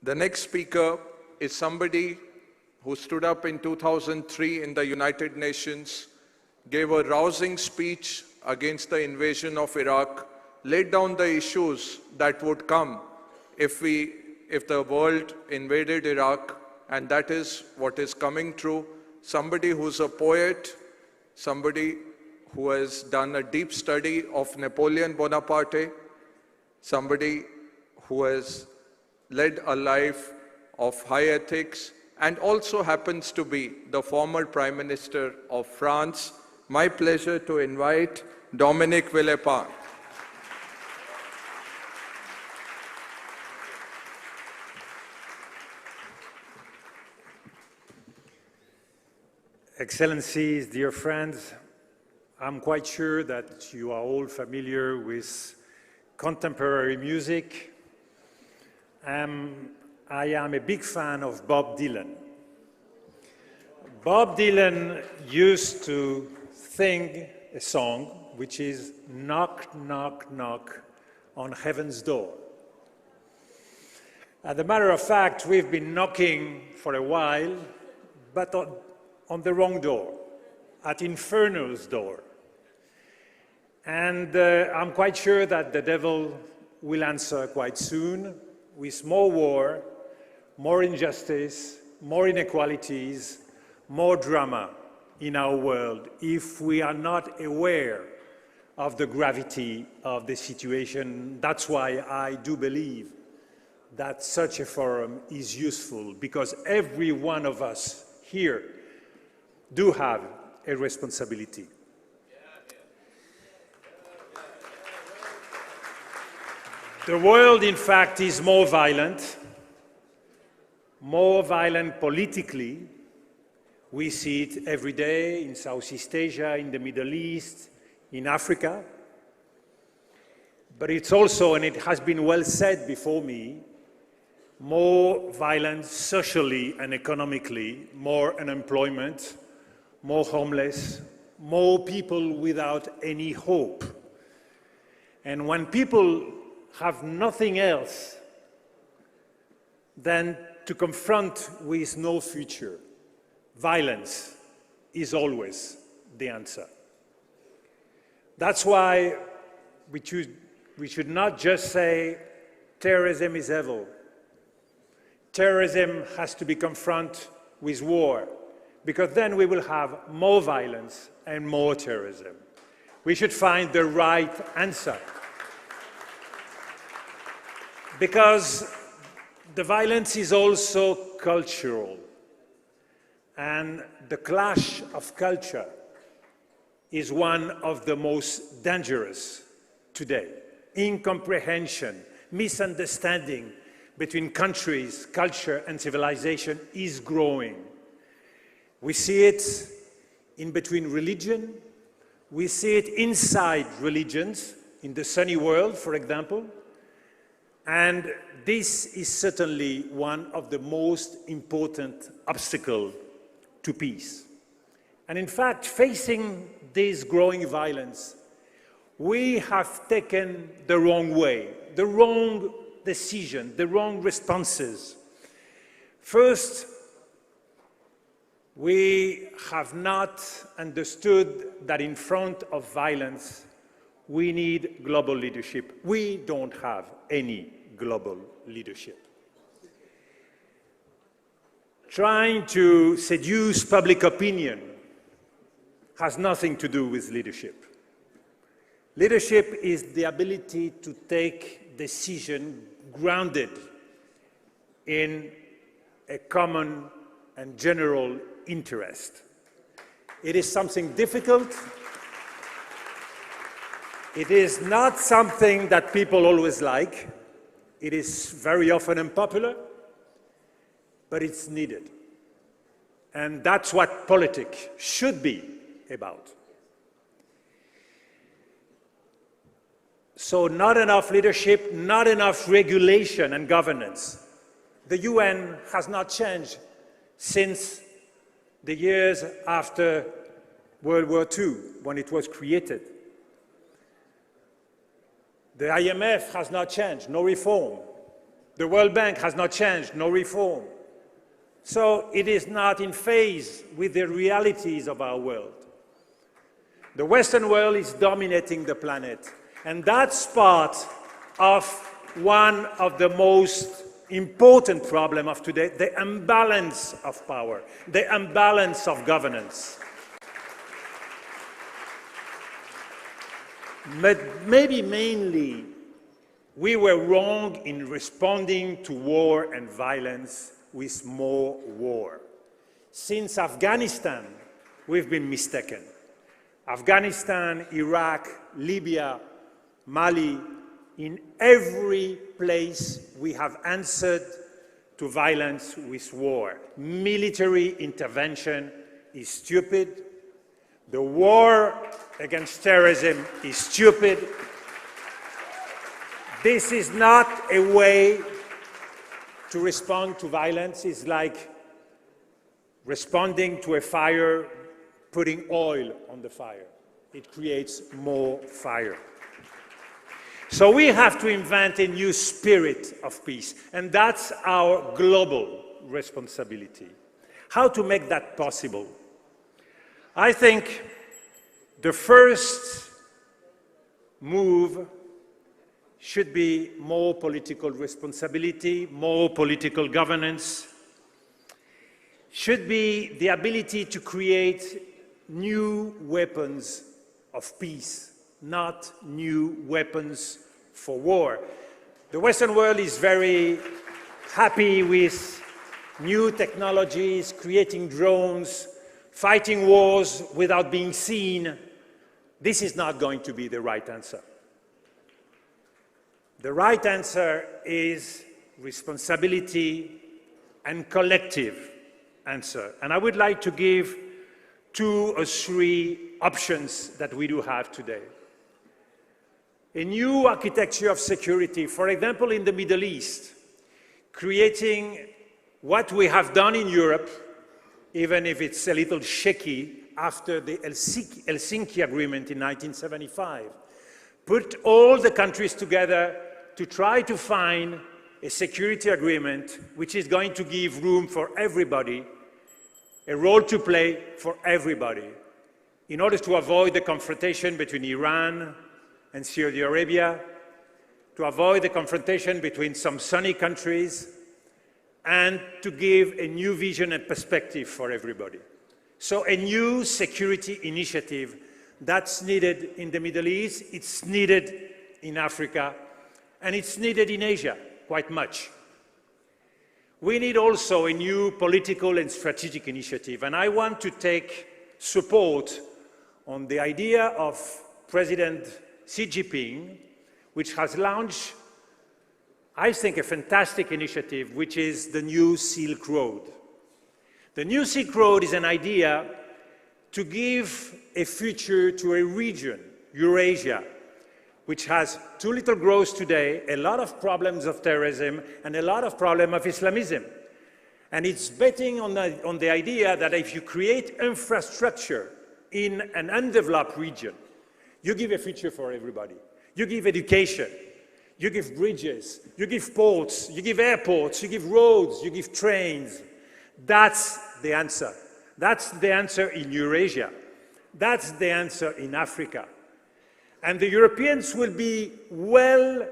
The next speaker is somebody who stood up in 2003 in the United Nations, gave a rousing speech against the invasion of Iraq, laid down the issues that would come if the world invaded Iraq, and that is what is coming true. Somebody who's a poet, somebody who has done a deep study of Napoleon Bonaparte, somebody who has led a life of high ethics, and also happens to be the former Prime Minister of France. My pleasure to invite Dominique Villepin. Excellencies, dear friends, I'm quite sure that you are all familiar with contemporary music. I am a big fan of Bob Dylan. Bob Dylan used to sing a song which is Knock, Knock, Knock on Heaven's Door. As a matter of fact, we've been knocking for a while, but on the wrong door, at Inferno's door. And I'm quite sure that the devil will answer quite soon with more war, more injustice, more inequalities, more drama in our world if we are not aware of the gravity of the situation. That's why I do believe that such a forum is useful, because every one of us here do have a responsibility. The world, in fact, is more violent politically. We see it every day in Southeast Asia, in the Middle East, in Africa. But it's also, and it has been well said before me, more violence socially and economically, more unemployment, more homeless, more people without any hope. And when people have nothing else than to confront with no future, violence is always the answer. That's why we should not just say terrorism is evil. Terrorism has to be confronted with war, because then we will have more violence and more terrorism. We should find the right answer, because the violence is also cultural, and the clash of culture is one of the most dangerous today. Incomprehension, misunderstanding between countries, culture, and civilization is growing. We see it in between religion. We see it inside religions, in the Sunni world, for example. And this is certainly one of the most important obstacles to peace. And in fact, facing this growing violence, we have taken the wrong way, the wrong decision, the wrong responses. First, we have not understood that in front of violence, we need global leadership. We don't have any global leadership. Trying to seduce public opinion has nothing to do with leadership. Leadership is the ability to take decisions grounded in a common and general interest. It is something difficult. It is not something that people always like. It is very often unpopular, but it's needed. And that's what politics should be about. So not enough leadership, not enough regulation and governance. The UN has not changed since the years after World War II, when it was created. The IMF has not changed, no reform. The World Bank has not changed, no reform. So it is not in phase with the realities of our world. The Western world is dominating the planet, and that's part of one of the most important problems of today, the imbalance of power, the imbalance of governance. But maybe mainly, we were wrong in responding to war and violence with more war. Since Afghanistan, we've been mistaken. Afghanistan, Iraq, Libya, Mali, in every place we have answered to violence with war. Military intervention is stupid. The war against terrorism is stupid. This is not a way to respond to violence. It's like responding to a fire, putting oil on the fire. It creates more fire. So we have to invent a new spirit of peace, and that's our global responsibility. How to make that possible? I think the first move should be more political responsibility, more political governance, should be the ability to create new weapons of peace, not new weapons for war. The Western world is very happy with new technologies, creating drones, fighting wars without being seen. This is not going to be the right answer. The right answer is responsibility and collective answer. And I would like to give 2 or 3 options that we do have today. A new architecture of security, for example, in the Middle East, creating what we have done in Europe, even if it's a little shaky after the Helsinki Agreement in 1975. Put all the countries together to try to find a security agreement which is going to give room for everybody, a role to play for everybody, in order to avoid the confrontation between Iran and Saudi Arabia, to avoid the confrontation between some Sunni countries, and to give a new vision and perspective for everybody. So a new security initiative that's needed in the Middle East, it's needed in Africa, and it's needed in Asia quite much. We need also a new political and strategic initiative, and I want to take support on the idea of President Xi Jinping, which has launched, I think, a fantastic initiative, which is the New Silk Road. The New Silk Road is an idea to give a future to a region, Eurasia, which has too little growth today, a lot of problems of terrorism, and a lot of problems of Islamism. And it's betting on the idea that if you create infrastructure in an undeveloped region, you give a future for everybody. You give education, you give bridges, you give ports, you give airports, you give roads, you give trains. That's the answer. That's the answer in Eurasia. That's the answer in Africa. And the Europeans will be well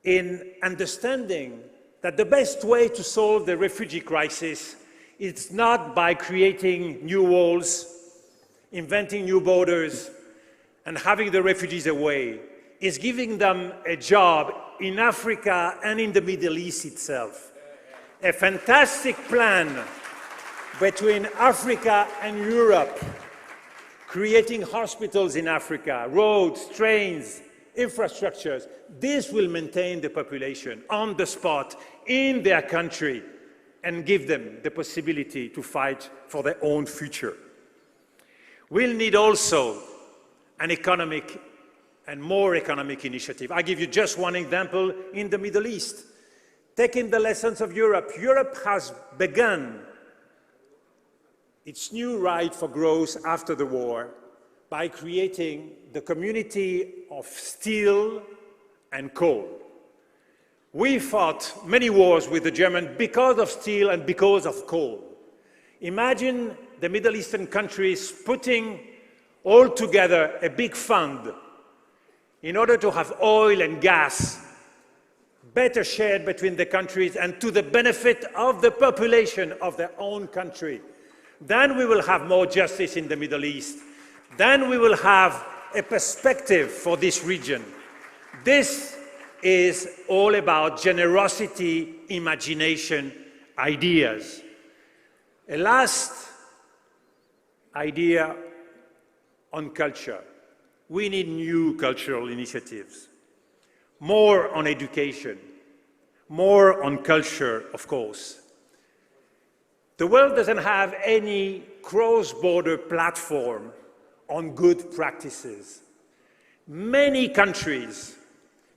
in understanding that the best way to solve the refugee crisis is not by creating new walls, inventing new borders, and having the refugees away. It's giving them a job in Africa and in the Middle East itself. A fantastic plan between Africa and Europe, creating hospitals in Africa, roads, trains, infrastructures. This will maintain the population on the spot in their country and give them the possibility to fight for their own future. We'll need also an economic and more economic initiative. I give you just one example in the Middle East. Taking the lessons of Europe, Europe has begun its new ride for growth after the war by creating the community of steel and coal. We fought many wars with the Germans because of steel and because of coal. Imagine the Middle Eastern countries putting all together a big fund in order to have oil and gas better shared between the countries and to the benefit of the population of their own country. Then we will have more justice in the Middle East. Then we will have a perspective for this region. This is all about generosity, imagination, ideas. A last idea on culture. We need new cultural initiatives. More on education, more on culture, of course. The world doesn't have any cross-border platform on good practices. Many countries,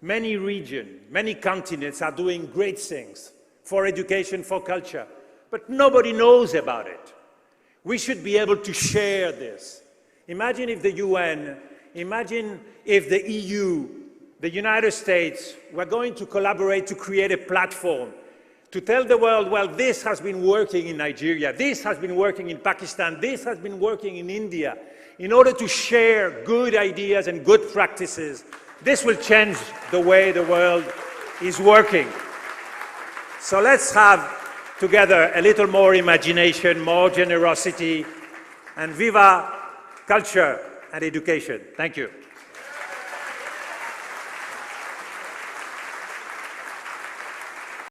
many regions, many continents are doing great things for education, for culture, but nobody knows about it. We should be able to share this. Imagine if the UN, imagine if the EU, the United States were going to collaborate to create a platform to tell the world, well, this has been working in Nigeria, this has been working in Pakistan, this has been working in India, in order to share good ideas and good practices. This will change the way the world is working. So let's have together a little more imagination, more generosity, and viva culture and education. Thank you.